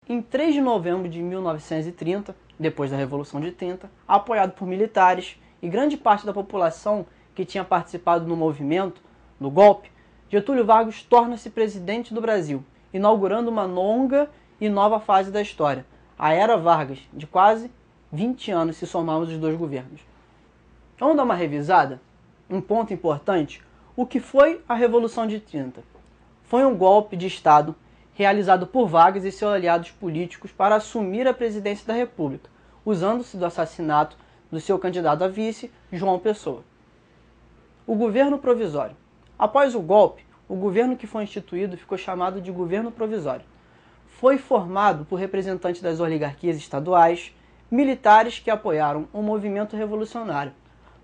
em 3 de novembro de 1930, depois da Revolução de 30, apoiado por militares e grande parte da população que tinha participado no movimento, no golpe, Getúlio Vargas torna-se presidente do Brasil, inaugurando uma longa e nova fase da história, a Era Vargas, de quase 20 anos se somarmos os dois governos. Vamos dar uma revisada? Um ponto importante, o que foi a Revolução de 30? Foi um golpe de Estado realizado por Vargas e seus aliados políticos para assumir a presidência da República, usando-se do assassinato do seu candidato a vice, João Pessoa. O governo provisório. Após o golpe, o governo que foi instituído ficou chamado de governo provisório. Foi formado por representantes das oligarquias estaduais, militares que apoiaram o movimento revolucionário.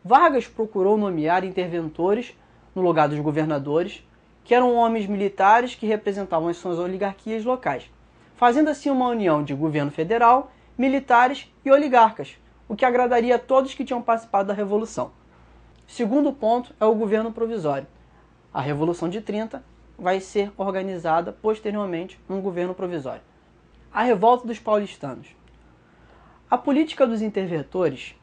Vargas procurou nomear interventores no lugar dos governadores, que eram homens militares que representavam as suas oligarquias locais, fazendo assim uma união de governo federal, militares e oligarcas, o que agradaria a todos que tinham participado da Revolução. Segundo ponto é o governo provisório. A Revolução de 30 vai ser organizada posteriormente num governo provisório. A revolta dos paulistanos. A política dos interventores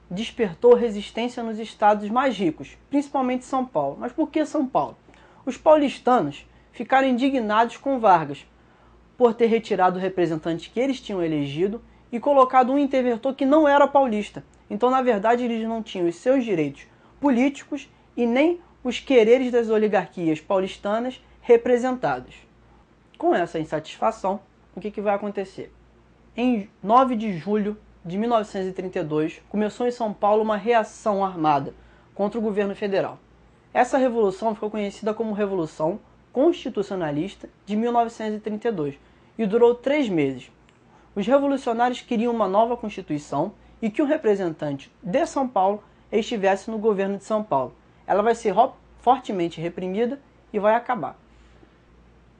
despertou resistência nos estados mais ricos, principalmente São Paulo. Mas por que São Paulo? Os paulistanos ficaram indignados com Vargas por ter retirado o representante que eles tinham elegido e colocado um interventor que não era paulista. Então, na verdade, eles não tinham os seus direitos políticos e nem os quereres das oligarquias paulistanas representados. Com essa insatisfação, o que vai acontecer? Em 9 de julho de 1932, começou em São Paulo uma reação armada contra o governo federal. Essa revolução ficou conhecida como Revolução Constitucionalista de 1932 e durou 3 meses. Os revolucionários queriam uma nova Constituição e que um representante de São Paulo estivesse no governo de São Paulo. Ela vai ser fortemente reprimida e vai acabar.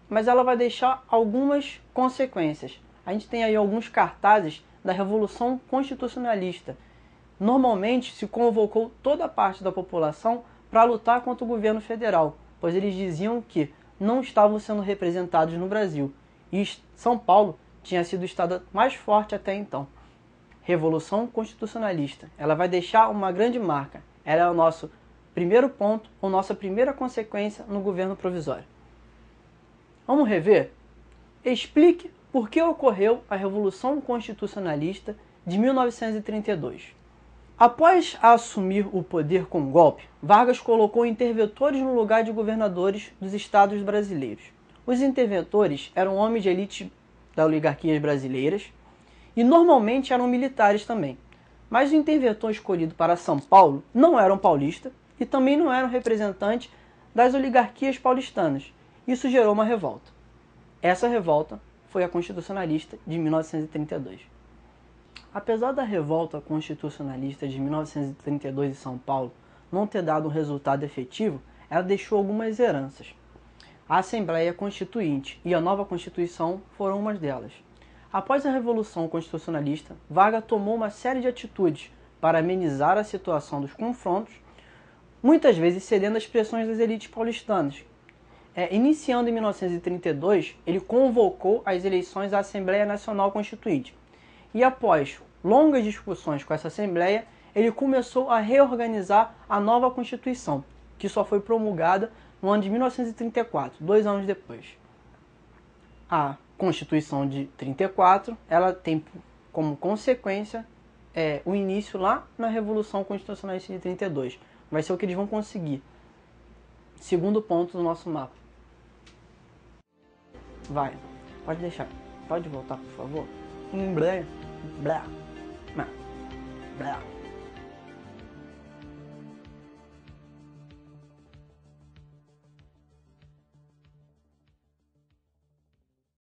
Mas ela vai deixar algumas consequências. A gente tem aí alguns cartazes da Revolução Constitucionalista. Normalmente se convocou toda a parte da população para lutar contra o governo federal, pois eles diziam que não estavam sendo representados no Brasil. E São Paulo tinha sido o estado mais forte até então. Revolução Constitucionalista. Ela vai deixar uma grande marca. Ela é o nosso primeiro ponto, ou nossa primeira consequência no governo provisório. Vamos rever? Explique por que ocorreu a Revolução Constitucionalista de 1932. Após assumir o poder com o golpe, Vargas colocou interventores no lugar de governadores dos estados brasileiros. Os interventores eram homens de elite das oligarquias brasileiras e normalmente eram militares também. Mas o interventor escolhido para São Paulo não era um paulista e também não era um representante das oligarquias paulistanas. Isso gerou uma revolta. Essa revolta foi a Constitucionalista de 1932. Apesar da revolta constitucionalista de 1932 em São Paulo não ter dado um resultado efetivo, ela deixou algumas heranças. A Assembleia Constituinte e a nova Constituição foram uma delas. Após a Revolução Constitucionalista, Vargas tomou uma série de atitudes para amenizar a situação dos confrontos, muitas vezes cedendo às pressões das elites paulistanas. Iniciando em 1932, ele convocou as eleições à Assembleia Nacional Constituinte. E após longas discussões com essa Assembleia, ele começou a reorganizar a nova Constituição, que só foi promulgada no ano de 1934, 2 anos depois. A Constituição de 34, ela tem como consequência o início lá na Revolução Constitucionalista de 32. Vai ser o que eles vão conseguir. Segundo ponto do nosso mapa. Vai, pode deixar. Pode voltar, por favor. Blá, blá, blá.